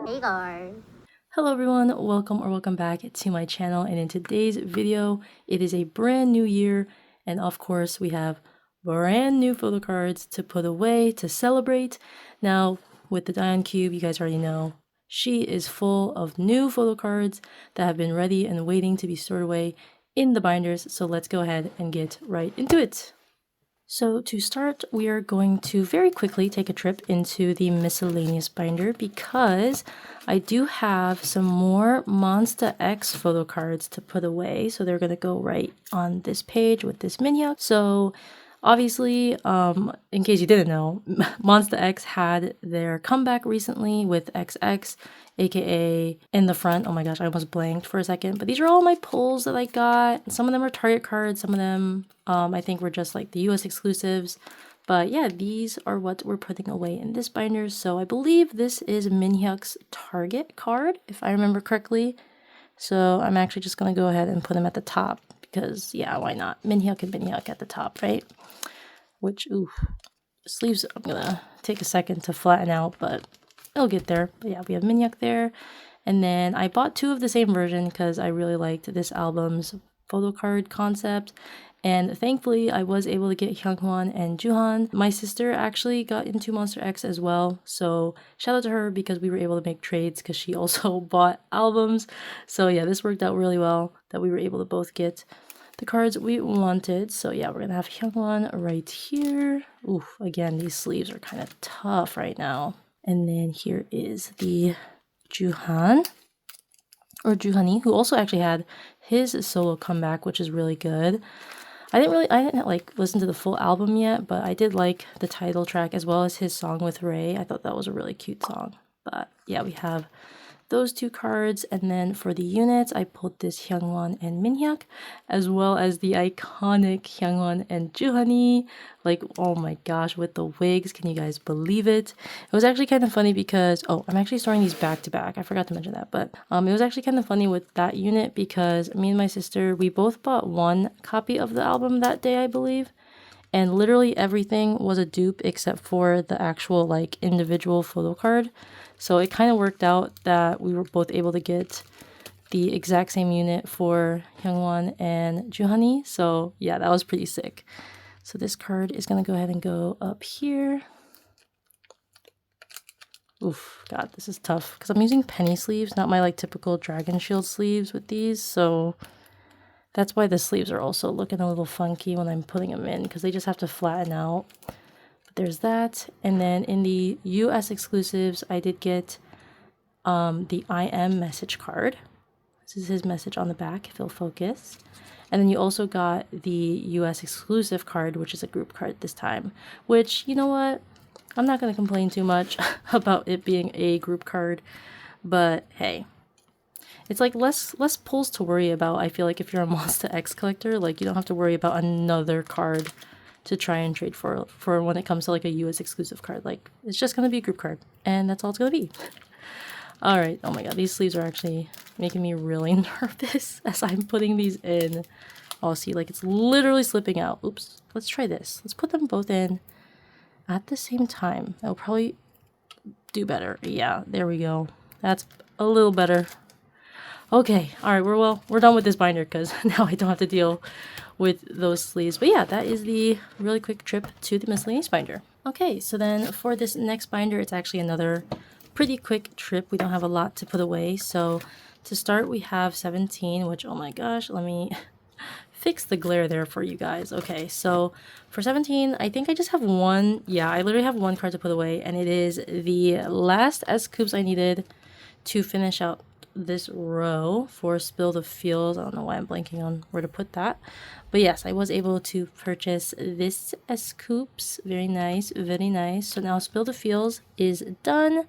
Hey guys. Hello everyone, welcome back to my channel, and in today's video it is a brand new year, and of course we have brand new photo cards to put away to celebrate. Now with the Dion Cube, you guys already know she is full of new photo cards that have been ready and waiting to be stored away in the binders, so let's go ahead and get right into it. So to start, we are going to very quickly take a trip into the miscellaneous binder because I do have some more Monsta X photo cards to put away. So they're going to go right on this page with this miniac. So obviously, in case you didn't know, Monsta X had their comeback recently with XX, aka in the front. Oh my gosh, I almost blanked for a second. But these are all my pulls that I got. Some of them are Target cards, some of them I think were just like the US exclusives. But yeah, these are what we're putting away in this binder. So I believe this is Minhyuk's Target card, if I remember correctly. So I'm actually just going to go ahead and put him at the top because, yeah, why not? Minhyuk and Minhyuk at the top, right? Which, ooh, sleeves I'm going to take a second to flatten out, but it'll get there. But yeah, we have Minhyuk there. And then I bought two of the same version because I really liked this album's photo card concept. And thankfully, I was able to get Hyunghwan and Juhan. My sister actually got into Monsta X as well, so shout out to her because we were able to make trades because she also bought albums. So yeah, this worked out really well that we were able to both get the cards we wanted. So yeah, we're gonna have Hyunghwan right here. Oof, again, these sleeves are kind of tough right now. And then here is the Juhan, or Juhani, who also actually had his solo comeback, which is really good. I didn't like listen to the full album yet, but I did like the title track as well as his song with Ray. I thought that was a really cute song. But yeah, we have those two cards, and then for the units, I pulled this Hyungwon and Minhyuk, as well as the iconic Hyungwon and Juhani. Like, oh my gosh, with the wigs, can you guys believe it? It was actually kind of funny because, oh, I'm actually storing these back to back. I forgot to mention that, but it was actually kind of funny with that unit because me and my sister, we both bought one copy of the album that day, I believe. And literally everything was a dupe except for the actual like individual photo card. So it kind of worked out that we were both able to get the exact same unit for Hyungwon and Juhani. So yeah, that was pretty sick. So this card is going to go ahead and go up here. Oof, God, this is tough because I'm using penny sleeves, not my like typical dragon shield sleeves with these. So that's why the sleeves are also looking a little funky when I'm putting them in because they just have to flatten out. But there's that. And then in the US exclusives, I did get the IM message card. This is his message on the back, if it'll focus. And then you also got the US exclusive card, which is a group card this time. Which, you know what? I'm not going to complain too much about it being a group card. But hey, it's like less pulls to worry about. I feel like if you're a Monsta X collector, like you don't have to worry about another card to try and trade for when it comes to like a US exclusive card. Like it's just going to be a group card, and that's all it's going to be. All right. Oh my god, these sleeves are actually making me really nervous as I'm putting these in. Oh, see, like it's literally slipping out. Oops. Let's try this. Let's put them both in at the same time. That'll probably do better. Yeah, there we go. That's a little better. Okay, all right, we're done with this binder because now I don't have to deal with those sleeves. But yeah, that is the really quick trip to the miscellaneous binder. Okay, so then for this next binder, it's actually another pretty quick trip. We don't have a lot to put away. So to start, we have 17, which, oh my gosh, let me fix the glare there for you guys. Okay, so for 17, I think I just have one. Yeah, I literally have one card to put away, and it is the last S-Coops I needed to finish out this row for Spill the Feels. I don't know why I'm blanking on where to put that. But yes, I was able to purchase this S-Coops. Very nice, very nice. So now Spill the Feels is done.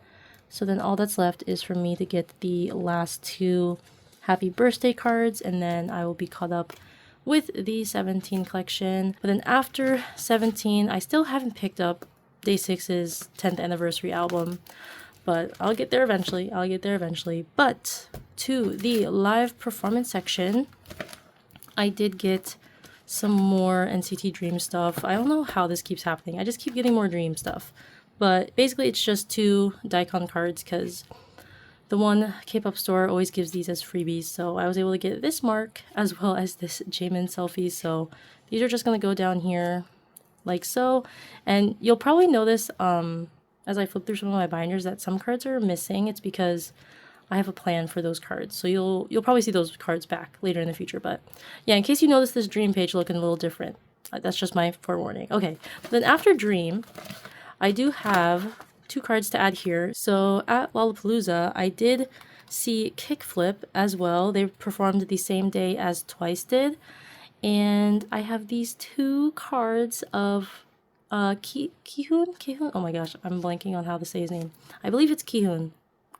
So then all that's left is for me to get the last two happy birthday cards, and then I will be caught up with the 17 collection. But then after 17, I still haven't picked up Day 6's 10th anniversary album. But I'll get there eventually. But to the live performance section, I did get some more NCT Dream stuff. I don't know how this keeps happening. I just keep getting more Dream stuff. But basically, it's just two Daikon cards because the one K-pop store always gives these as freebies, so I was able to get this mark as well as this Jaemin selfie. So these are just gonna go down here like so, and you'll probably notice as I flip through some of my binders that some cards are missing. It's because I have a plan for those cards, so you'll probably see those cards back later in the future. But yeah, in case you notice this dream page looking a little different, that's just my forewarning. Okay, then after dream, I do have 2 cards to add here. So at Lollapalooza, I did see Kickflip as well. They performed the same day as Twice did. And I have these 2 cards of Kihoon? Kihoon? Oh my gosh, I'm blanking on how to say his name. I believe it's Kihoon.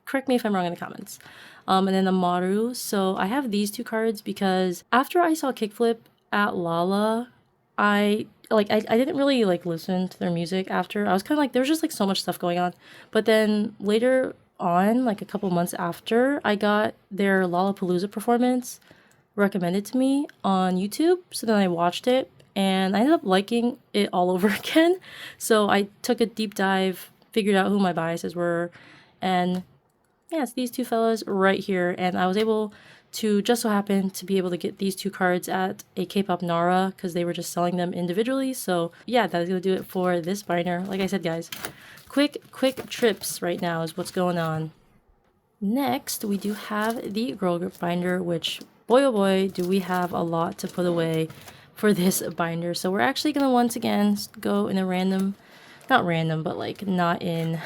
Correct me if I'm wrong in the comments. And then the Maru. So I have these 2 cards because after I saw Kickflip at Lala, I didn't really like listen to their music after. I was kind of like, there was just like so much stuff going on. But then later on, like a couple months after, I got their Lollapalooza performance recommended to me on YouTube. So then I watched it and I ended up liking it all over again. So I took a deep dive, figured out who my biases were, and yeah, it's these 2 fellas right here. And I was able to just so happen to be able to get these 2 cards at a K-pop Nara because they were just selling them individually. So yeah, that's gonna do it for this binder. Like I said, guys, quick trips right now is what's going on. Next, we do have the Girl Group binder, which boy oh boy do we have a lot to put away for this binder. So we're actually gonna once again go in a random, not random, but like not in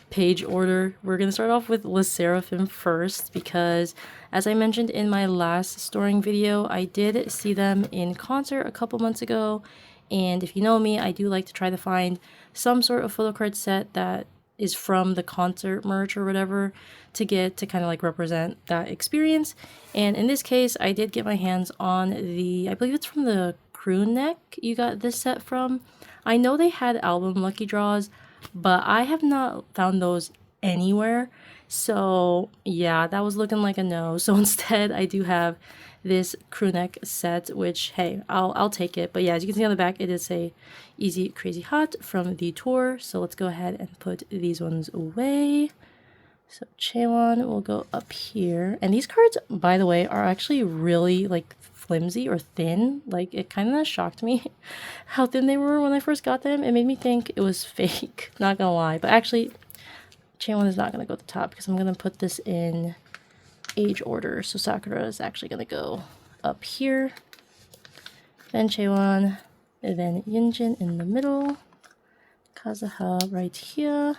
page order. We're gonna start off with sserafim first because, as I mentioned in my last storing video, I did see them in concert a couple months ago, and if you know me, I do like to try to find some sort of photo card set that is from the concert merch or whatever to get to kind of like represent that experience. And in this case, I did get my hands on the, I believe it's from the crew neck you got this set from. I know they had album lucky draws, but I have not found those anywhere. So yeah, that was looking like a no. So instead, I do have this crew neck set, which hey, I'll take it. But yeah, as you can see on the back, it is a Easy Crazy Hot from the tour. So let's go ahead and put these ones away. So Chaewon will go up here. And these cards, by the way, are actually really like flimsy or thin. Like it kind of shocked me how thin they were when I first got them. It made me think it was fake, not gonna lie. But actually, Chaewon is not gonna go at the top because I'm gonna put this in age order. So Sakura is actually gonna go up here, then Chaewon, and then Yinjin in the middle, Kazuha right here,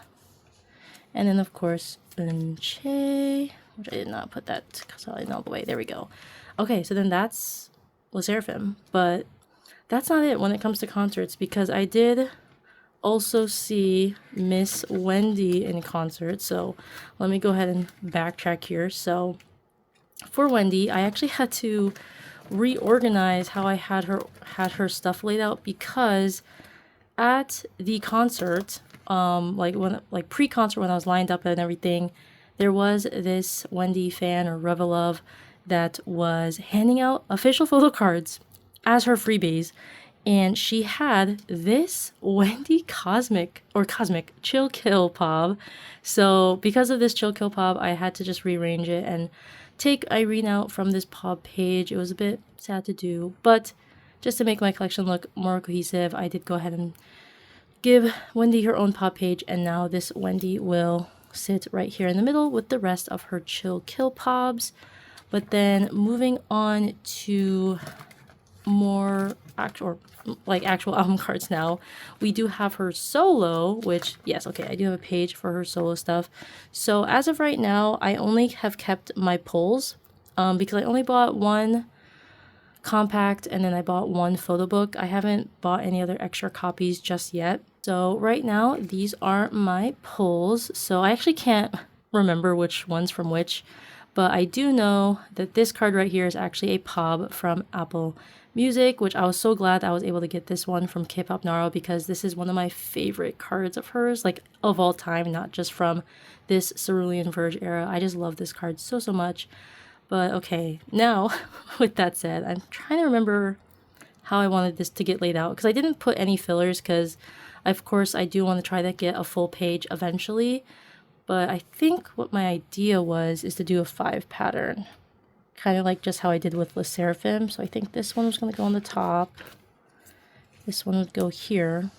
and then of course Eunchae, which I did not put that Kazuha in all the way. There we go. Okay, so then that's sserafim, but that's not it when it comes to concerts, because I did also see Miss Wendy in concert. So let me go ahead and backtrack here. So for Wendy, I actually had to reorganize how I had her stuff laid out, because at the concert, like pre-concert when I was lined up and everything, there was this Wendy fan or Revelove that was handing out official photo cards as her freebies. And she had this Wendy Cosmic Chill Kill Pop. So because of this Chill Kill Pop, I had to just rearrange it and take Irene out from this pop page. It was a bit sad to do, but just to make my collection look more cohesive, I did go ahead and give Wendy her own pop page, and now this Wendy will sit right here in the middle with the rest of her Chill Kill Pops. But then moving on to more actual album cards now, we do have her solo, which yes, okay, I do have a page for her solo stuff. So as of right now, I only have kept my pulls because I only bought one compact and then I bought one photo book. I haven't bought any other extra copies just yet. So right now, these are my pulls. So I actually can't remember which one's from which, but I do know that this card right here is actually a POB from Apple Music, which I was so glad I was able to get this one from K-pop Naro, because this is one of my favorite cards of hers, like of all time, not just from this Cerulean Verge era. I just love this card so much. But okay, now with that said, I'm trying to remember how I wanted this to get laid out, because I didn't put any fillers, because of course I do want to try to get a full page eventually. but I think what my idea was is to do a 5 pattern. Kind of like just how I did with the sserafim. So I think this one was going to go on the top. This one would go here.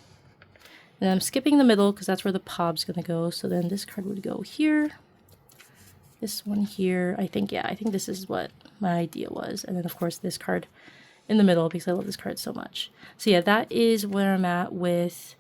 And I'm skipping the middle because that's where the PHEW's going to go. So then this card would go here. This one here. I think this is what my idea was. And then of course this card in the middle because I love this card so much. So yeah, that is where I'm at with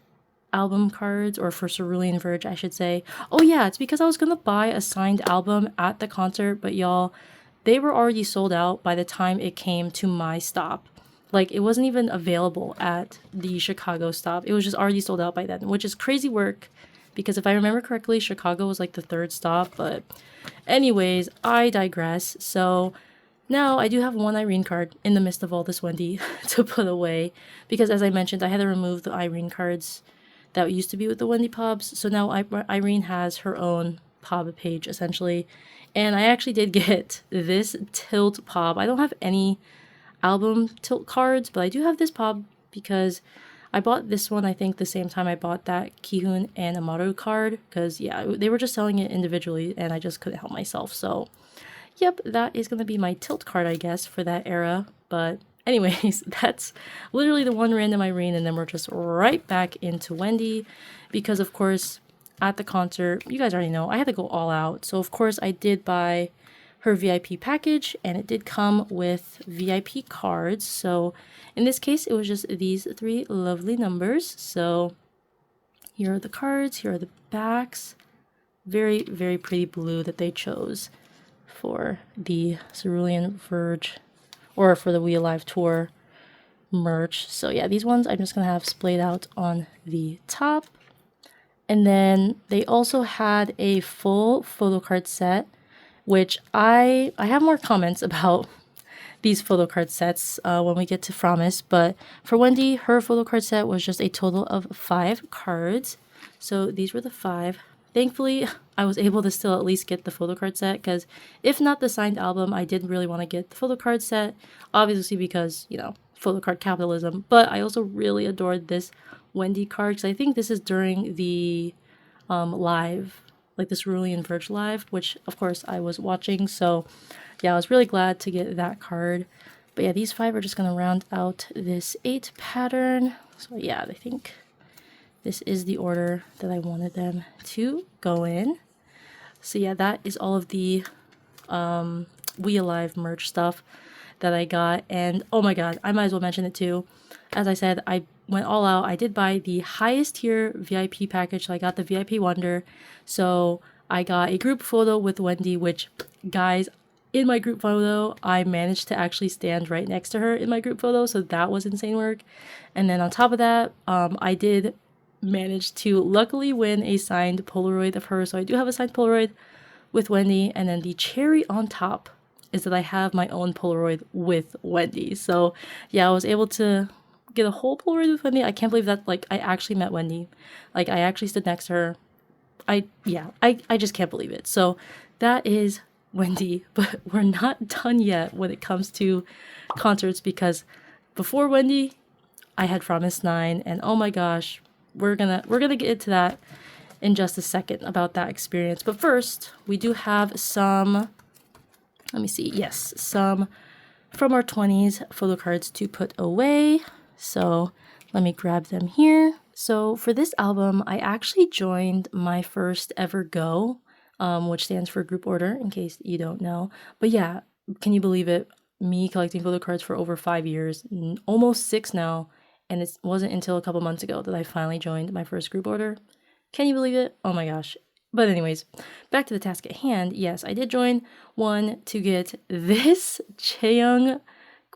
album cards, or for Cerulean Verge, I should say. Oh yeah, it's because I was going to buy a signed album at the concert, but y'all, they were already sold out by the time it came to my stop. Like, it wasn't even available at the Chicago stop. It was just already sold out by then, which is crazy work because if I remember correctly, Chicago was like the 3rd stop. But anyways, I digress. So now I do have one Irene card in the midst of all this Wendy to put away because, as I mentioned, I had to remove the Irene cards that used to be with the Wendy PHEWs. So now Irene has her own PHEW page essentially. And I actually did get this Tilt PHEW. I don't have any album Tilt cards, but I do have this PHEW because I bought this one I think the same time I bought that Kihun and Amaru card because yeah, they were just selling it individually and I just couldn't help myself. So yep, that is going to be my Tilt card I guess for that era. But anyways, that's literally the one random Irene, and then we're just right back into Wendy because of course at the concert, you guys already know, I had to go all out. So of course I did buy her VIP package, and it did come with VIP cards. So in this case, it was just these 3 lovely numbers. So here are the cards, here are the backs. Very, very pretty blue that they chose for the Cerulean Verge, or for the We Alive Tour merch. So yeah, these ones I'm just gonna have splayed out on the top. And then they also had a full photo card set, which I have more comments about these photo card sets when we get to Promise. But for Wendy, her photo card set was just a total of 5 cards. So these were the 5. Thankfully, I was able to still at least get the photo card set because if not the signed album, I did really want to get the photo card set. Obviously because, you know, photo card capitalism. But I also really adored this Wendy card because I think this is during the live, like this Cerulean Verge live, which of course I was watching. So yeah, I was really glad to get that card. But yeah, these 5 are just going to round out this 8 pattern. So yeah, I think this is the order that I wanted them to go in. So yeah, that is all of the We Alive merch stuff that I got. And oh my god, I might as well mention it too. As I said, I went all out. I did buy the highest tier VIP package, so I got the VIP Wonder. So I got a group photo with Wendy, which, guys, in my group photo, I managed to actually stand right next to her in my group photo, so that was insane work. And then on top of that, I did manage to luckily win a signed Polaroid of her, so I do have a signed Polaroid with Wendy. And then the cherry on top is that I have my own Polaroid with Wendy. So yeah, I was able to get a whole Polaroid with Wendy. I can't believe that, like, I actually met Wendy. Like, I actually stood next to her. I just can't believe it. So that is Wendy, but we're not done yet when it comes to concerts because before Wendy, I had Promise 9, and oh my gosh, we're gonna get into that in just a second about that experience. But first, we do have some, let me see, yes, some from our 20s photo cards to put away. So let me grab them here. So for this album, I actually joined my first ever Go, which stands for group order, in case you don't know. But yeah, can you believe it? Me collecting photo cards for over 5 years, almost 6 now, and it wasn't until a couple months ago that I finally joined my first group order. Can you believe it? Oh my gosh. But anyways, back to the task at hand. Yes, I did join one to get this Chaeyoung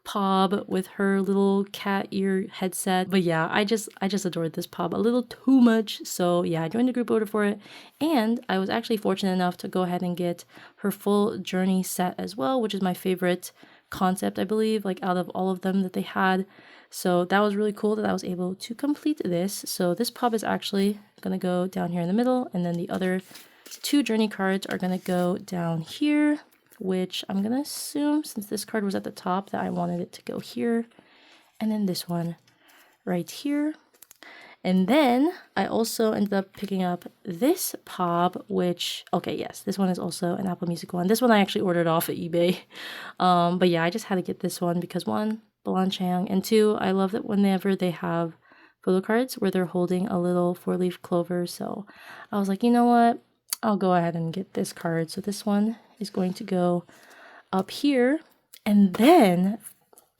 Pob with her little cat ear headset. But yeah, I just adored this Pob a little too much. So yeah, I joined the group order for it. And I was actually fortunate enough to go ahead and get her full Journey set as well, which is my favorite concept, I believe, like out of all of them that they had. So that was really cool that I was able to complete this. So this Pob is actually gonna go down here in the middle, and then the other 2 Journey cards are gonna go down here, which I'm gonna assume, since this card was at the top, that I wanted it to go here, and then this one right here. And then I also ended up picking up this pop, which, okay, yes, this one is also an Apple Music one. This one I actually ordered off of eBay. But yeah, I just had to get this one because one, Balanchang, and two, I love that whenever they have photo cards where they're holding a little 4-leaf clover. So I was like, you know what? I'll go ahead and get this card. So this one is going to go up here. And then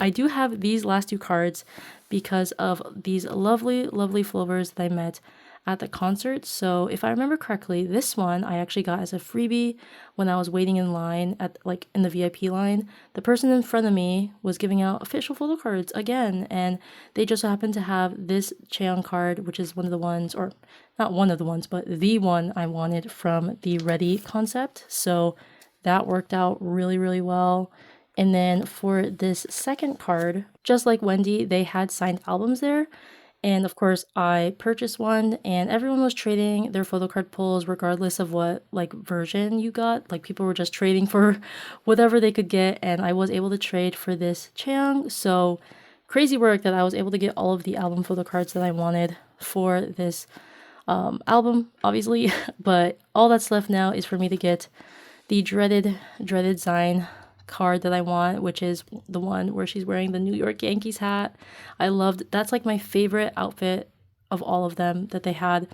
I do have these last two cards because of these lovely, lovely flowers that I met at the concert. So if I remember correctly, this one I actually got as a freebie when I was waiting in line at in the VIP line. The person in front of me was giving out official photo cards again, and they just so happened to have this Cheon card, which is one of the ones, or not one of the ones, but the one I wanted from the Ready concept. So that worked out really, really well. And then for this second card, just like Wendy, they had signed albums there. And of course, I purchased one, and everyone was trading their photo card pulls regardless of what version you got. Like, people were just trading for whatever they could get, and I was able to trade for this Chaeyoung. So crazy work that I was able to get all of the album photo cards that I wanted for this album, obviously. But all that's left now is for me to get the dreaded Zine card that I want, which is the one where she's wearing the New York Yankees hat. I loved, that's like my favorite outfit of all of them that they had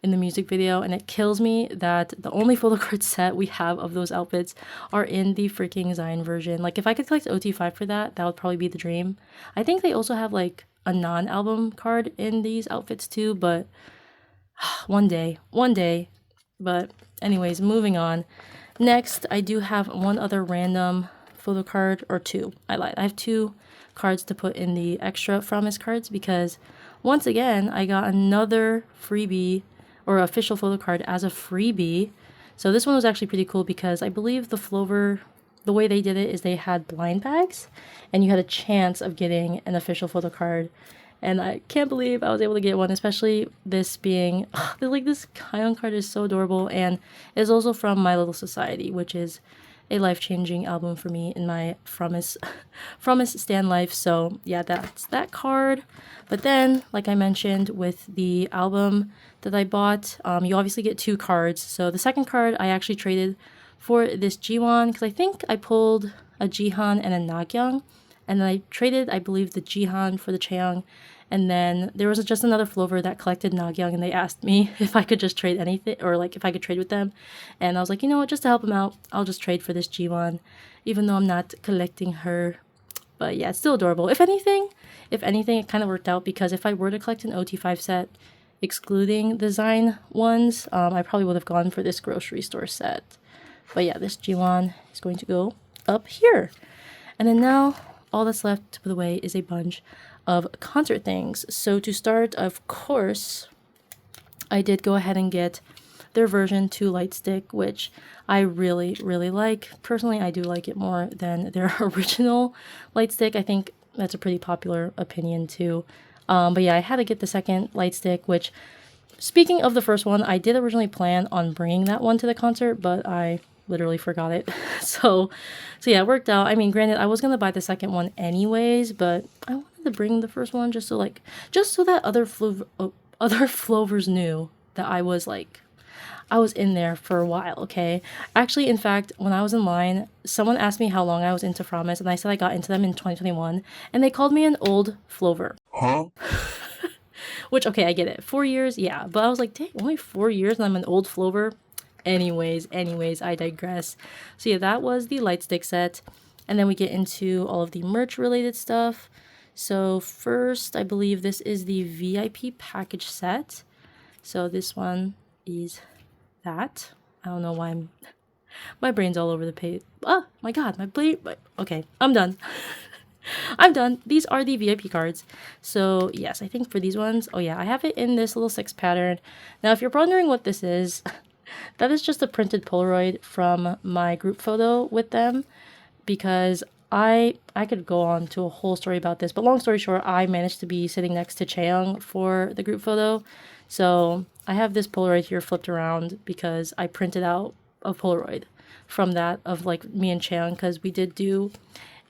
in the music video, and it kills me that the only photo card set we have of those outfits are in the freaking Zine version. Like, if I could collect OT5 for that, that would probably be the dream. I think they also have like a non-album card in these outfits too, but one day. But anyways, moving on. Next, I do have one other random photo card, or two. I lied. I have two cards to put in the extra promise cards because once again, I got another freebie or official photo card as a freebie. So this one was actually pretty cool because I believe the Flover, the way they did it is they had blind bags and you had a chance of getting an official photo card. And I can't believe I was able to get one, especially this being, this Kion card is so adorable, and is also from My Little Society, which is a life-changing album for me in my Promise stan life. So yeah, that's that card. But then, like I mentioned, with the album that I bought, you obviously get two cards. So the second card I actually traded for this Jiwon, because I think I pulled a Jihan and a Nagyang, and then I traded, I believe, the Jihan for the Chaeyoung. And then there was just another Flover that collected Nagyang, and they asked me if I could just trade anything, or if I could trade with them. And I was like, you know what, just to help them out, I'll just trade for this G1, even though I'm not collecting her. But yeah, it's still adorable. If anything, it kind of worked out, because if I were to collect an OT5 set, excluding the Zine ones, I probably would have gone for this grocery store set. But yeah, this G1 is going to go up here. And then now, all that's left to put away is a bunch of concert things. So to start, of course, I did go ahead and get their version 2 light stick, which I really, really like. Personally, I do like it more than their original light stick. I think that's a pretty popular opinion too. But yeah, I had to get the second light stick, which, speaking of the first one, I did originally plan on bringing that one to the concert, but I literally forgot it. So yeah, it worked out. I mean, granted, I was gonna buy the second one anyways, but I wanted to bring the first one just so that other Flovers knew that I was in there for a while. Okay, actually, in fact, when I was in line, someone asked me how long I was into Promise, and I said I got into them in 2021, and they called me an old Flover. Huh? Which, okay, I get it, 4 years, yeah, but I was like, dang, only 4 years and I'm an old Flover. Anyways, I digress. So yeah, that was the light stick set. And then we get into all of the merch related stuff. So first, I believe this is the VIP package set. So this one is that. I don't know why my brain's all over the page. Oh my god, my brain. Okay, I'm done. I'm done. These are the VIP cards. So yes, I think for these ones, oh yeah, I have it in this little 6 pattern. Now, if you're wondering what this is, that is just a printed Polaroid from my group photo with them, because I could go on to a whole story about this, but long story short, I managed to be sitting next to Chaeyoung for the group photo. So I have this Polaroid here flipped around because I printed out a Polaroid from that of me and Chaeyoung, because we did do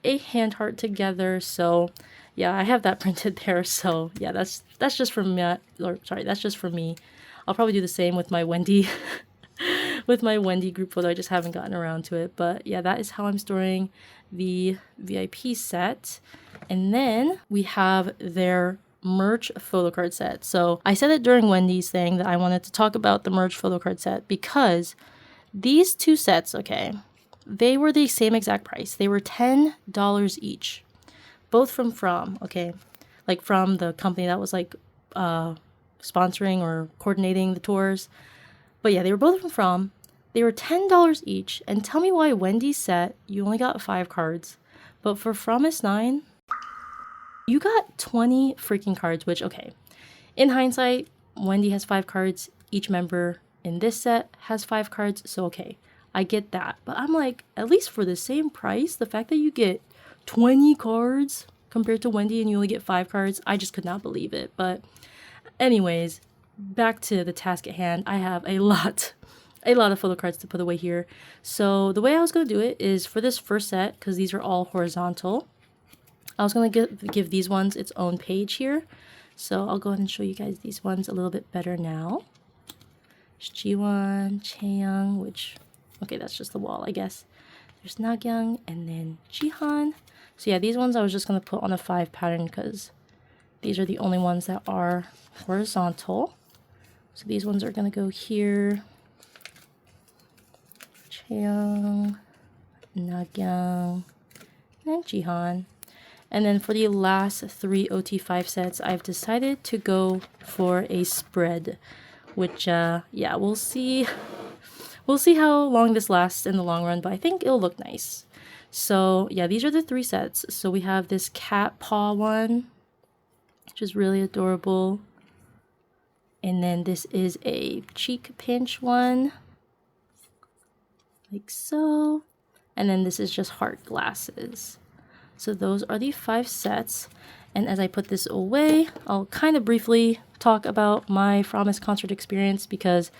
a hand heart together. So yeah, I have that printed there. So yeah, that's just for me. Or sorry, that's just for me. I'll probably do the same with my Wendy with my Wendy group photo. I just haven't gotten around to it. But yeah, that is how I'm storing the VIP set. And then we have their merch photo card set. So I said it during Wendy's thing that I wanted to talk about the merch photo card set because these two sets, okay, they were the same exact price. They were $10 each, both from, okay, like from the company that was like sponsoring or coordinating the tours. But yeah, they were both from. They were $10 each. And tell me why Wendy's set, you only got 5 cards. But for Promise 9, you got 20 freaking cards, which, okay, in hindsight, Wendy has 5 cards. Each member in this set has 5 cards. So, okay, I get that. But I'm like, at least for the same price, the fact that you get 20 cards compared to Wendy and you only get 5 cards, I just could not believe it. But anyways, back to the task at hand. I have a lot of photo cards to put away here. So the way I was going to do it is for this first set, because these are all horizontal, I was going to give these ones its own page here. So I'll go ahead and show you guys these ones a little bit better now. There's Jiwon, Chaeyoung, which, okay, that's just the wall, I guess. There's Nagyang, and then Jihan. So yeah, these ones I was just going to put on a 5 pattern because these are the only ones that are horizontal. So these ones are going to go here. Chaeyoung, Nagyang, and Jihan. And then for the last 3 OT5 sets, I've decided to go for a spread, which, yeah, we'll see. We'll see how long this lasts in the long run, but I think it'll look nice. So yeah, these are the 3 sets. So we have this cat paw one, which is really adorable. And then this is a cheek pinch one, like so. And then this is just heart glasses. So those are the 5 sets. And as I put this away, I'll kind of briefly talk about my Promise concert experience because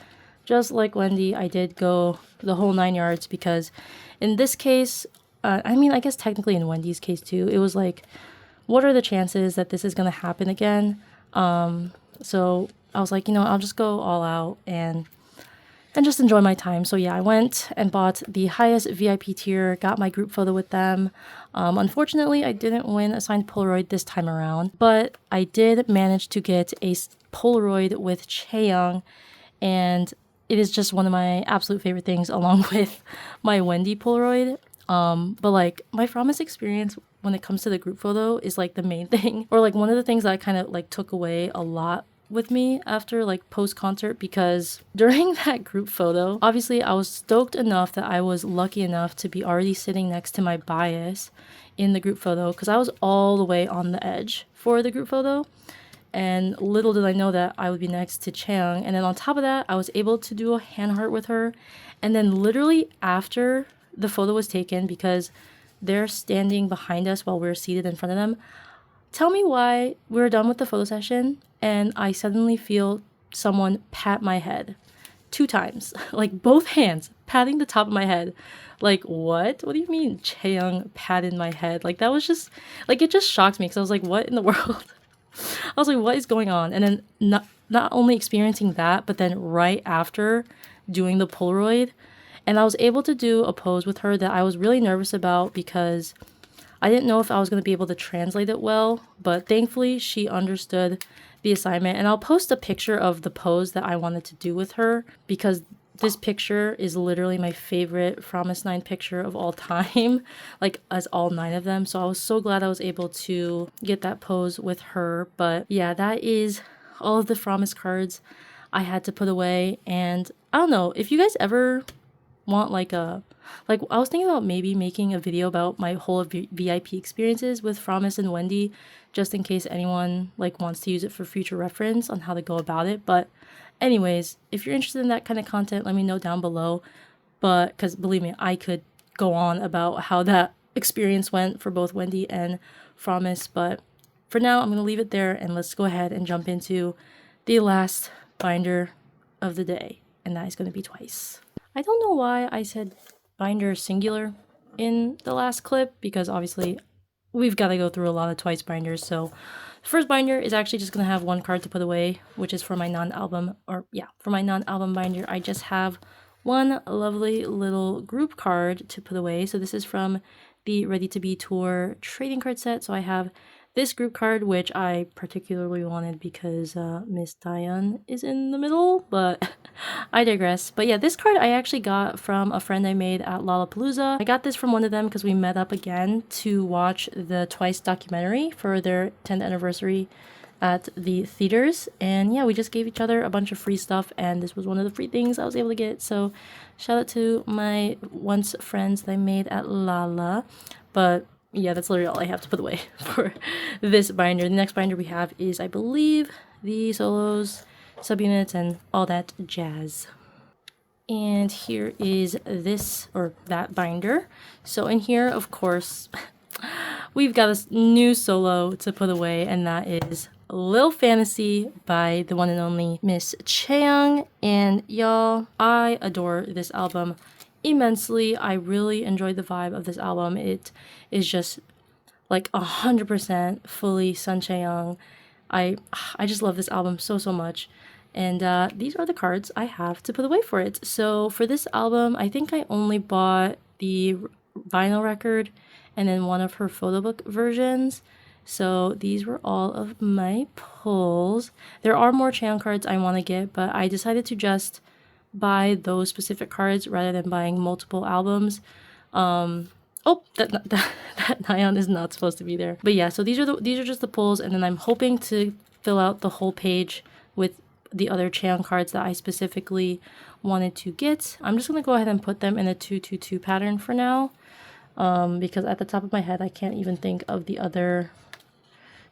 just like Wendy, I did go the whole 9 yards because in this case, I mean, I guess technically in Wendy's case too, it was like, what are the chances that this is going to happen again? So I was like, you know, I'll just go all out and just enjoy my time. So yeah, I went and bought the highest VIP tier, got my group photo with them. Unfortunately, I didn't win a signed Polaroid this time around, but I did manage to get a Polaroid with Chaeyoung, and it is just one of my absolute favorite things along with my Wendy Polaroid. But like my Promise experience when it comes to the group photo is like the main thing, or like one of the things that I kind of like took away a lot with me after like post-concert, because during that group photo, obviously I was stoked enough that I was lucky enough to be already sitting next to my bias in the group photo because I was all the way on the edge for the group photo. And little did I know that I would be next to Chaeyoung. And then on top of that, I was able to do a hand heart with her. And then literally after the photo was taken, because they're standing behind us while we're seated in front of them, tell me why we're done with the photo session and I suddenly feel someone pat my head 2 times, like both hands patting the top of my head. Like, what? What do you mean Chaeyoung patted my head? Like, that was just, like, it just shocked me because I was like, what in the world? I was like, what is going on? And then not only experiencing that, but then right after doing the Polaroid, and I was able to do a pose with her that I was really nervous about because I didn't know if I was going to be able to translate it well, but thankfully she understood the assignment. And I'll post a picture of the pose that I wanted to do with her because this picture is literally my favorite Promise 9 picture of all time, like as all 9 of them. So I was so glad I was able to get that pose with her. But yeah, that is all of the Promise cards I had to put away. And I don't know, if you guys ever want like I was thinking about maybe making a video about my whole VIP experiences with Promise and Wendy, just in case anyone like wants to use it for future reference on how to go about it. But anyways, if you're interested in that kind of content, let me know down below. But because believe me, I could go on about how that experience went for both Wendy and Promise. But for now, I'm going to leave it there and let's go ahead and jump into the last binder of the day. And that is going to be twice. I don't know why I said binder singular. in the last clip because obviously we've got to go through a lot of Twice binders. So the first binder is actually just going to have one card to put away, which is for my non-album, or yeah, for my non-album binder. I just have one lovely little group card to put away. So this is from the Ready to Be Tour trading card set. So I have this group card, which I particularly wanted because Miss Diane is in the middle, but I digress. But yeah, this card I actually got from a friend I made at Lollapalooza. I got this from one of them because we met up again to watch the Twice documentary for their 10th anniversary at the theaters. And yeah, we just gave each other a bunch of free stuff, and this was one of the free things I was able to get. So shout out to my once friends that I made at Lala. But yeah, that's literally all I have to put away for this binder. The next binder we have is, I believe, the solos, subunits, and all that jazz. And here is this, or that binder. So in here, of course, we've got a new solo to put away, and that is Lil Fantasy by the one and only Miss Chaeyoung. And y'all, I adore this album immensely. I really enjoyed the vibe of this album. It is just like 100% fully Sun Chaeyoung. I just love this album so much. And these are the cards I have to put away for it. So for this album, I think I only bought the vinyl record and then one of her photo book versions. So these were all of my pulls. There are more Chaeyoung cards I want to get, but I decided to just buy those specific cards rather than buying multiple albums. Oh, that nyan is not supposed to be there. But yeah, so these are just the pulls, and then I'm hoping to fill out the whole page with the other Chaeyoung cards that I specifically wanted to get. I'm just gonna go ahead and put them in a 2-2-2 pattern for now, because at the top of my head I can't even think of the other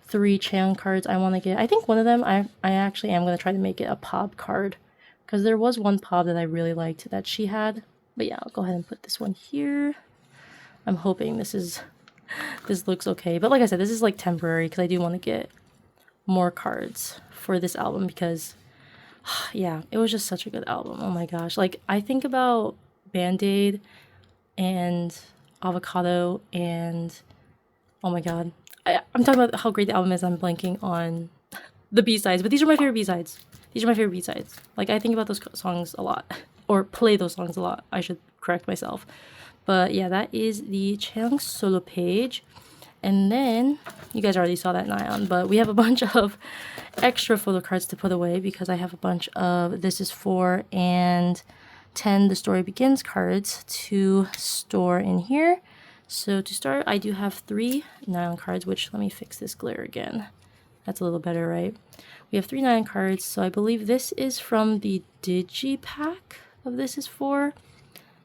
3 Chaeyoung cards I want to get. I think one of them I actually am gonna try to make it a POB card, because there was one POB that I really liked that she had. But yeah, I'll go ahead and put this one here. I'm hoping this looks okay. But like I said, this is like temporary because I do want to get more cards for this album because yeah, it was just such a good album. Oh my gosh. Like, I think about Band-Aid and Avocado and oh my god. I'm talking about how great the album is. I'm blanking on the B-sides, but these are my favorite B-sides. These are my favorite B-sides. Like, I think about those songs a lot, or play those songs a lot. I should correct myself. But yeah, that is the Chaeyoung solo page. And then, you guys already saw that nyan, but we have a bunch of extra photo cards to put away because I have a bunch of This Is 4 and 10 The Story Begins cards to store in here. So to start, I do have 3 nyan cards, which, let me fix this glare again. That's a little better, right? We have 3 nyan cards, so I believe this is from the Digipack of This Is 4.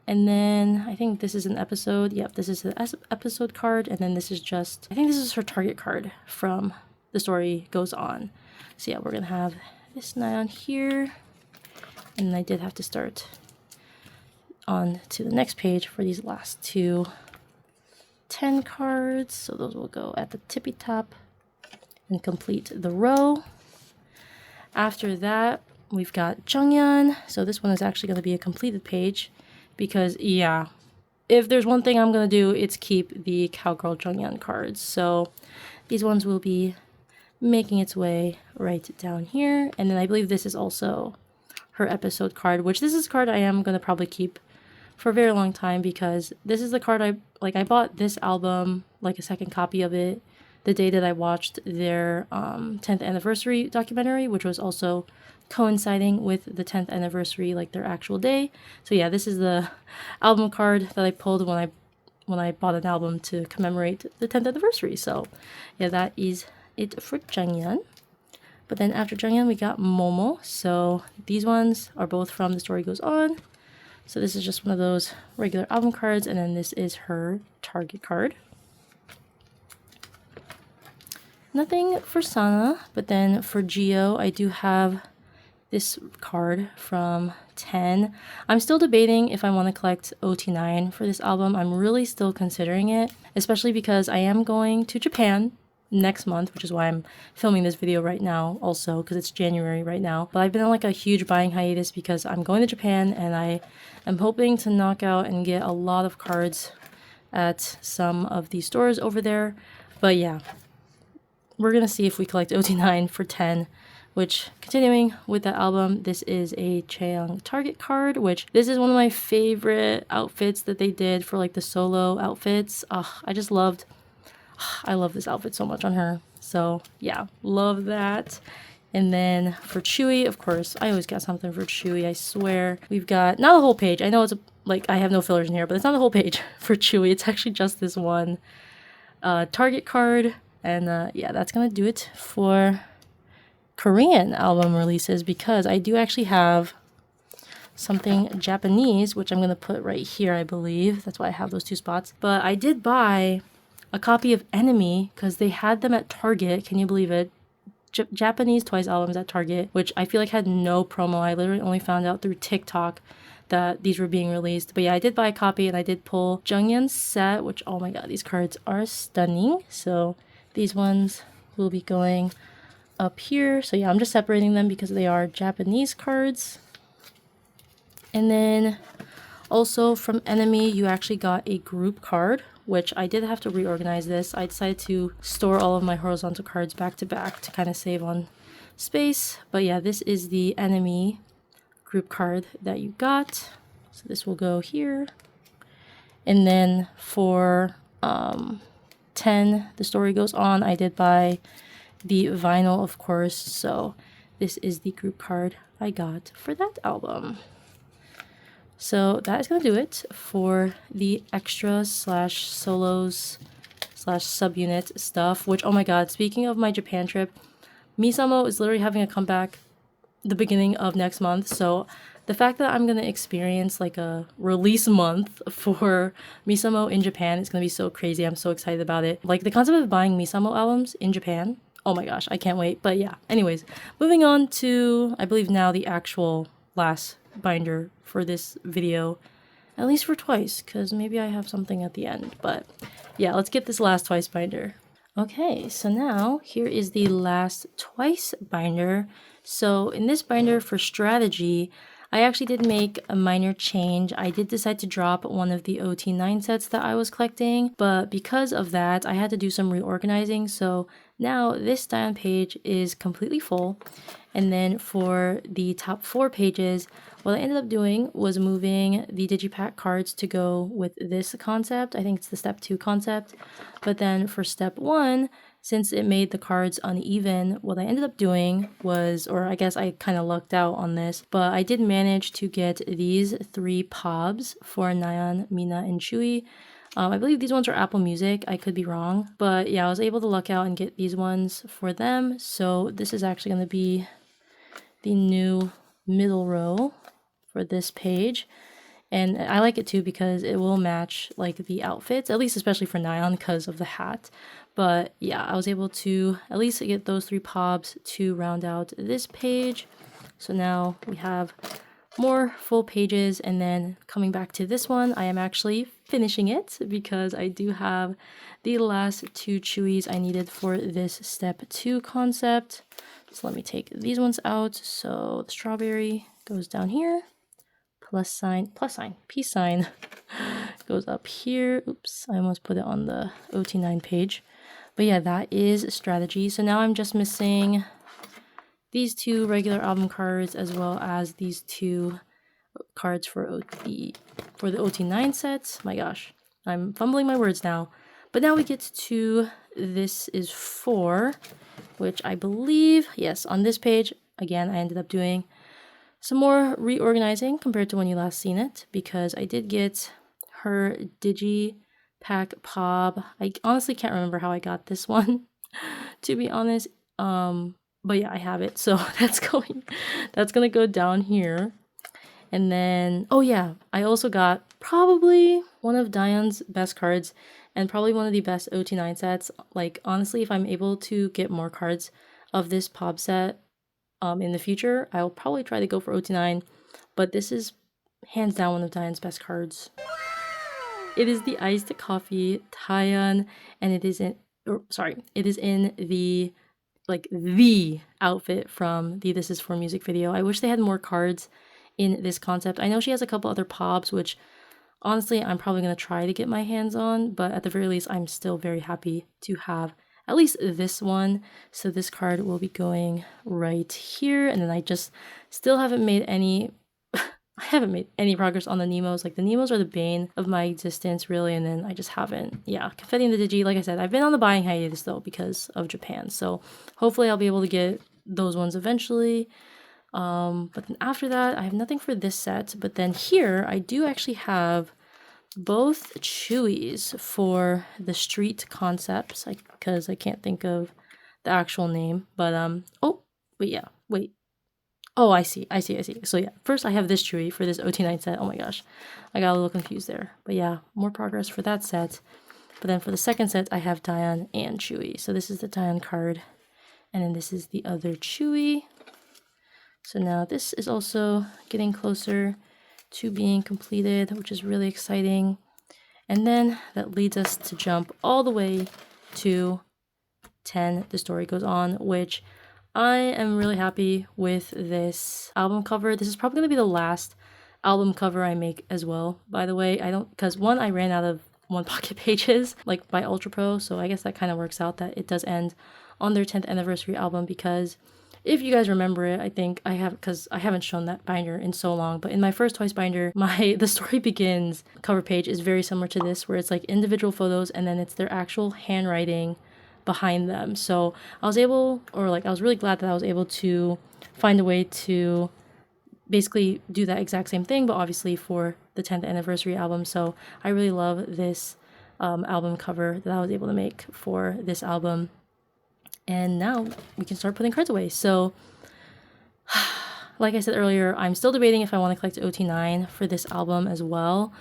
And then I think this is an episode. Yep, this is the episode card. And then this is just, I think this is her target card from The Story Goes On. So yeah, we're going to have this nyan here. And then I did have to start on to the next page for these last 2 10 cards. So those will go at the tippy top and complete the row. After that, we've got Jungyeon. So this one is actually going to be a completed page. Because, yeah, if there's one thing I'm going to do, it's keep the Cowgirl Jungyeon cards. So these ones will be making its way right down here. And then I believe this is also her episode card, which this is a card I am going to probably keep for a very long time because this is the card I bought this album, like a second copy of it, the day that I watched their 10th anniversary documentary, which was also coinciding with the 10th anniversary, like their actual day. So yeah, this is the album card that I pulled when I bought an album to commemorate the 10th anniversary. So yeah, that is it for Jungyeon. But then after Jungyeon, we got Momo. So these ones are both from The Story Goes On. So this is just one of those regular album cards, and then this is her target card. Nothing for Sana, but then for Geo, I do have this card from 10. I'm still debating if I want to collect OT9 for this album. I'm really still considering it, especially because I am going to Japan next month, which is why I'm filming this video right now also, because it's January right now. But I've been on like a huge buying hiatus because I'm going to Japan and I am hoping to knock out and get a lot of cards at some of the stores over there. But yeah, we're gonna see if we collect OT9 for 10. Which, continuing with that album, this is a Chaeyoung Target card, which this is one of my favorite outfits that they did for like the solo outfits. I love this outfit so much on her. So yeah, love that. And then for PHEW, of course, I always got something for PHEW, I swear. We've got, not the whole page. I know it's like, I have no fillers in here, but it's not the whole page for PHEW. It's actually just this one Target card. And yeah, that's gonna do it for Korean album releases, because I do actually have something Japanese, which I'm going to put right here, I believe. That's why I have those two spots. But I did buy a copy of Enemy because they had them at Target. Can you believe it? Japanese Twice albums at Target, which I feel like had no promo. I literally only found out through TikTok that these were being released. But yeah, I did buy a copy, and I did pull Jungyeon's set, which, oh my god, these cards are stunning. So these ones will be going up here. So yeah, I'm just separating them because they are Japanese cards. And then also from Enemy, you actually got a group card, which I did have to reorganize this. I decided to store all of my horizontal cards back to back to kind of save on space. But yeah, this is the Enemy group card that you got. So this will go here. And then for 10, the story goes on, I did buy the vinyl, of course. So this is the group card I got for that album. So that is going to do it for the extras slash solos slash subunit stuff, which, oh my god, speaking of my Japan trip, Misamo is literally having a comeback the beginning of next month. So the fact that I'm going to experience like a release month for Misamo in Japan is going to be so crazy. I'm so excited about it. Like the concept of buying Misamo albums in Japan, oh my gosh, I can't wait. But yeah, anyways, moving on to, I believe now, the actual last binder for this video, at least for Twice, because maybe I have something at the end. But yeah, let's get this last Twice binder. Okay, so now here is the last Twice binder. So in this binder for strategy, I actually did make a minor change. I did decide to drop one of the OT9 sets that I was collecting, but because of that, I had to do some reorganizing. So now this Dion page is completely full. And then for the top 4 pages, what I ended up doing was moving the digipack cards to go with this concept. I think it's the step 2 concept. But then for step 1, since it made the cards uneven, what I ended up doing was, or I guess I kind of lucked out on this, but I did manage to get these 3 PHEWs for Nayeon, Mina, and Chewy. I believe these ones are Apple Music. I could be wrong. But yeah, I was able to luck out and get these ones for them. So this is actually going to be the new middle row for this page. And I like it too because it will match like the outfits, at least especially for Nayeon because of the hat. But yeah, I was able to at least get those 3 PHEWs to round out this page. So now we have more full pages, and then coming back to this one, I am actually finishing it because I do have the last 2 Chewies I needed for this step 2 concept. So let me take these ones out. So the strawberry goes down here, peace sign goes up here. Oops, I almost put it on the OT9 page. But yeah, that is strategy. So now I'm just missing these 2 regular album cards as well as these 2 cards for the OT9 sets. My gosh, I'm fumbling my words now. But now we get to this is 4, which I believe, yes, on this page, again, I ended up doing some more reorganizing compared to when you last seen it, because I did get her Digipack POB. I honestly can't remember how I got this one, to be honest. But yeah, I have it, so that's gonna go down here. And then, oh yeah, I also got probably one of Dion's best cards and probably one of the best OT9 sets. Like, honestly, if I'm able to get more cards of this POB set in the future, I'll probably try to go for OT9. But this is hands down one of Dion's best cards. It is the iced coffee Taeyeon, and it is in the the outfit from the This Is For Music video. I wish they had more cards in this concept. I know she has a couple other POBs, which honestly, I'm probably going to try to get my hands on, but at the very least, I'm still very happy to have at least this one. So this card will be going right here, and then I just still haven't made any I haven't made any progress on the Nemos. Like, the Nemos are the bane of my existence, really, and then I just haven't. Yeah, Confetti and the Digi, like I said, I've been on the buying hiatus, though, because of Japan. So hopefully I'll be able to get those ones eventually. But then after that, I have nothing for this set. But then here, I do actually have both Chewies for the street concepts, because I can't think of the actual name. But, oh, wait, yeah, wait. Oh, I see. So yeah, first I have this Chewy for this OT9 set. Oh my gosh, I got a little confused there. But yeah, more progress for that set. But then for the second set, I have Dion and Chewy. So this is the Dion card, and then this is the other Chewy. So now this is also getting closer to being completed, which is really exciting. And then that leads us to jump all the way to 10, The Story Goes On, which I am really happy with this album cover. This is probably going to be the last album cover I make as well, by the way. Because one, I ran out of 1 pocket pages, like by Ultra Pro, so I guess that kind of works out that it does end on their 10th anniversary album, because if you guys remember it, I think I have, because I haven't shown that binder in so long, but in my first Twice binder, The Story Begins cover page is very similar to this, where it's like individual photos and then it's their actual handwriting behind them. So I was really glad that I was able to find a way to basically do that exact same thing, but obviously for the 10th anniversary album. So I really love this album cover that I was able to make for this album. And now we can start putting cards away. So like I said earlier, I'm still debating if I want to collect OT9 for this album as well.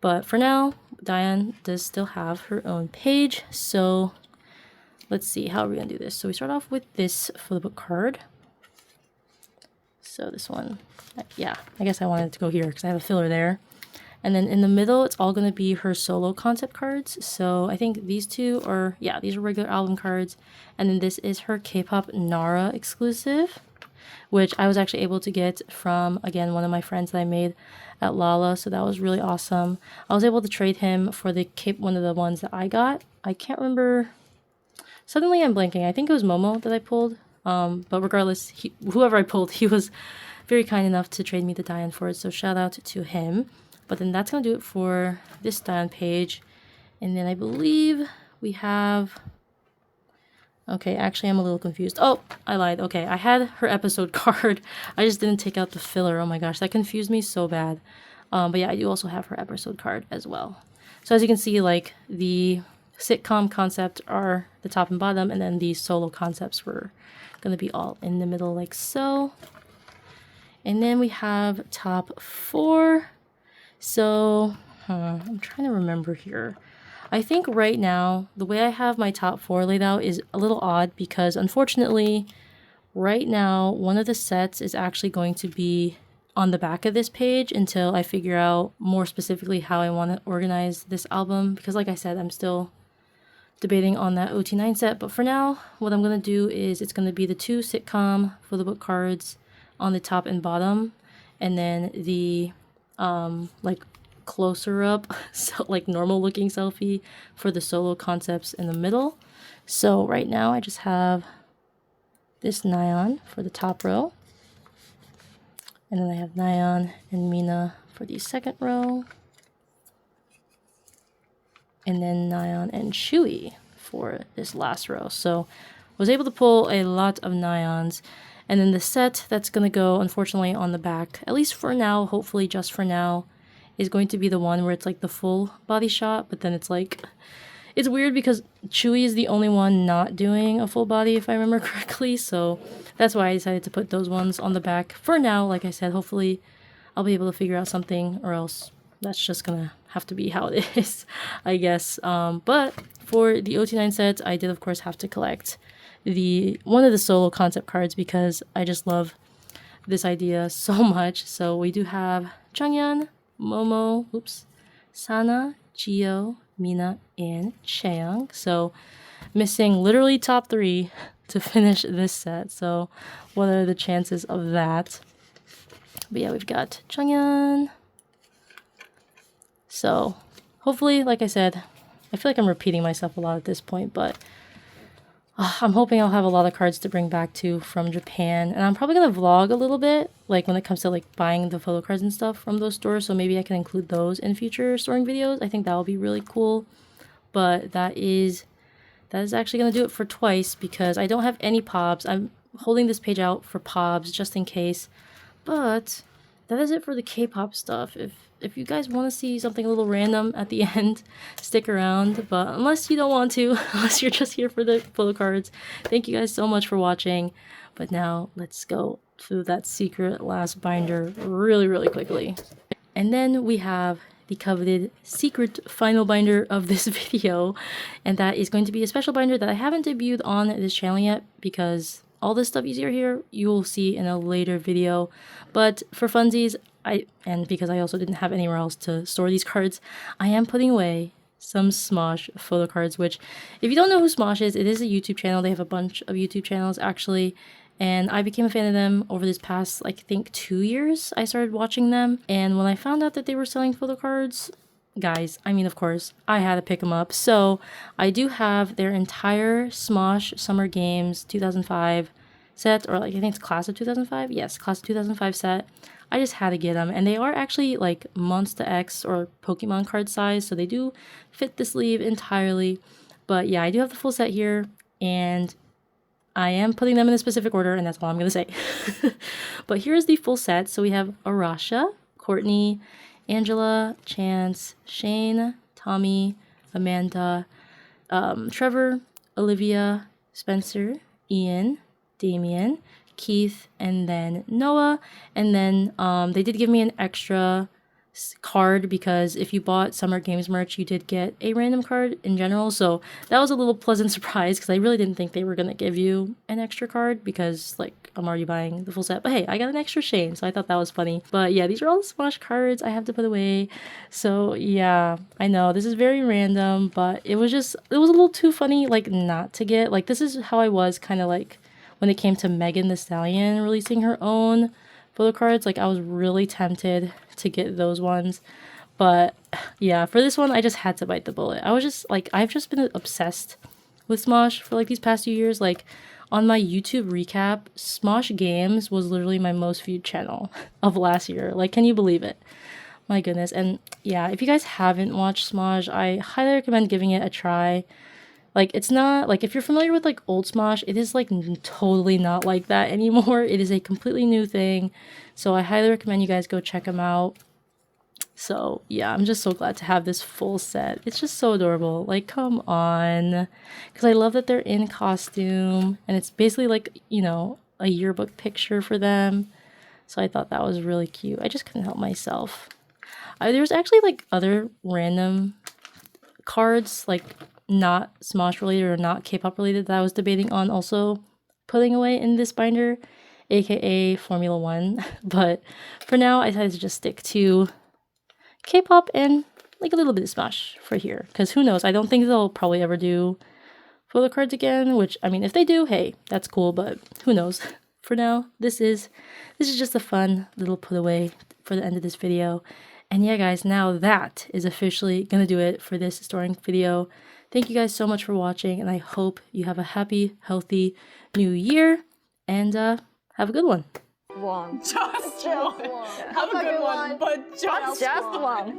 But for now, Diane does still have her own page. So let's see, how are we going to do this? So we start off with this photo book card. So this one, yeah, I guess I wanted to go here because I have a filler there. And then in the middle, it's all going to be her solo concept cards. So I think these two are, yeah, these are regular album cards. And then this is her K-pop Nara exclusive, which I was actually able to get from, again, one of my friends that I made at Lala. So that was really awesome. I was able to trade him for one of the ones that I got. I can't remember. Suddenly I'm blanking. I think it was Momo that I pulled. But regardless, whoever I pulled, he was very kind enough to trade me the Diane for it. So shout out to him. But then that's going to do it for this Diane page. And then I believe we have... Okay, actually I'm a little confused. Oh, I lied. Okay, I had her episode card. I just didn't take out the filler. Oh my gosh, that confused me so bad. But yeah, I do also have her episode card as well. So as you can see, like, the sitcom concept are the top and bottom, and then the solo concepts were going to be all in the middle like so. And then we have top 4. So I'm trying to remember here. I think right now the way I have my top 4 laid out is a little odd, because unfortunately right now one of the sets is actually going to be on the back of this page until I figure out more specifically how I want to organize this album, because like I said, I'm still debating on that OT9 set. But for now, what I'm going to do is it's going to be the 2 sitcom photo book cards on the top and bottom, and then the like closer up, so like normal looking selfie for the solo concepts in the middle. So right now I just have this Nyan for the top row, and then I have Nyan and Mina for the second row, and then Nyan and Chewy for this last row. So I was able to pull a lot of Nyans. And then the set that's going to go, unfortunately, on the back, at least for now, hopefully just for now, is going to be the one where it's like the full body shot. But then it's like, it's weird because Chewy is the only one not doing a full body, if I remember correctly. So that's why I decided to put those ones on the back for now. Like I said, hopefully I'll be able to figure out something, or else that's just going to have to be how it is, I guess. But for the OT9 sets, I did, of course, have to collect one of the solo concept cards, because I just love this idea so much. So we do have Changyan, Momo, Sana, Jio, Mina, and Chaeyoung. So missing literally top 3 to finish this set. So what are the chances of that? But yeah, we've got Changyan, So hopefully, like I said, I feel like I'm repeating myself a lot at this point, but I'm hoping I'll have a lot of cards to bring back to from Japan. And I'm probably going to vlog a little bit, like when it comes to like buying the photo cards and stuff from those stores. So maybe I can include those in future storing videos. I think that will be really cool. But that is actually going to do it for twice because I don't have any POBs. I'm holding this page out for POBs just in case. But that is it for the K-pop stuff. If you guys want to see something a little random at the end, stick around. But unless you don't want to, unless you're just here for the photo cards, thank you guys so much for watching. But now let's go through that secret last binder really, really quickly. And then we have the coveted secret final binder of this video, and that is going to be a special binder that I haven't debuted on this channel yet because all this stuff you see here you will see in a later video. But for funsies, and because I also didn't have anywhere else to store these cards, I am putting away some Smosh photo cards, which if you don't know who Smosh is, it is a YouTube channel. They have a bunch of YouTube channels actually. And I became a fan of them over this past, I think, 2 years. I started watching them. And when I found out that they were selling photo cards, guys, I mean, of course, I had to pick them up. So I do have their entire Smosh Summer Games 2005 set, or like I think it's class of 2005. Yes, class of 2005 set. I just had to get them. And they are actually like Monsta X or Pokemon card size. So they do fit the sleeve entirely. But yeah, I do have the full set here. And I am putting them in a specific order, and that's all I'm going to say. But here's the full set. So we have Arasha, Courtney, Angela, Chance, Shane, Tommy, Amanda, Trevor, Olivia, Spencer, Ian, Damien, Keith, and then Noah. And then they did give me an extra card because if you bought Summer Games merch, you did get a random card in general. So that was a little pleasant surprise because I really didn't think they were going to give you an extra card because like I'm already buying the full set. But hey, I got an extra Shane, so I thought that was funny. But yeah, these are all the Smosh cards I have to put away. So yeah, I know this is very random, but it was a little too funny like not to get. Like this is how I was kind of like when it came to Megan Thee Stallion releasing her own photo cards. Like I was really tempted to get those ones, but yeah, for this one I just had to bite the bullet. I was just like, I've just been obsessed with Smosh for like these past few years. Like on my YouTube recap, Smosh Games was literally my most viewed channel of last year. Like, can you believe it? My goodness. And yeah, if you guys haven't watched Smosh, I highly recommend giving it a try. Like, it's not, like, if you're familiar with, like, old Smosh, it is, like, totally not like that anymore. It is a completely new thing. So I highly recommend you guys go check them out. So, yeah, I'm just so glad to have this full set. It's just so adorable. Like, come on. Because I love that they're in costume. And it's basically, like, you know, a yearbook picture for them. So I thought that was really cute. I just couldn't help myself. There's actually, like, other random cards, like, not Smosh related or not K-pop related that I was debating on also putting away in this binder, aka Formula 1. But for now, I decided to just stick to K-pop and like a little bit of Smosh for here. Because who knows, I don't think they'll probably ever do photo cards again, which, I mean, if they do, hey, that's cool, but who knows. For now, this is just a fun little put away for the end of this video. And yeah, guys, now that is officially gonna do it for this storing video. Thank you guys so much for watching, and I hope you have a happy, healthy new year, and have a good one. Just one. Have a good one, but just one.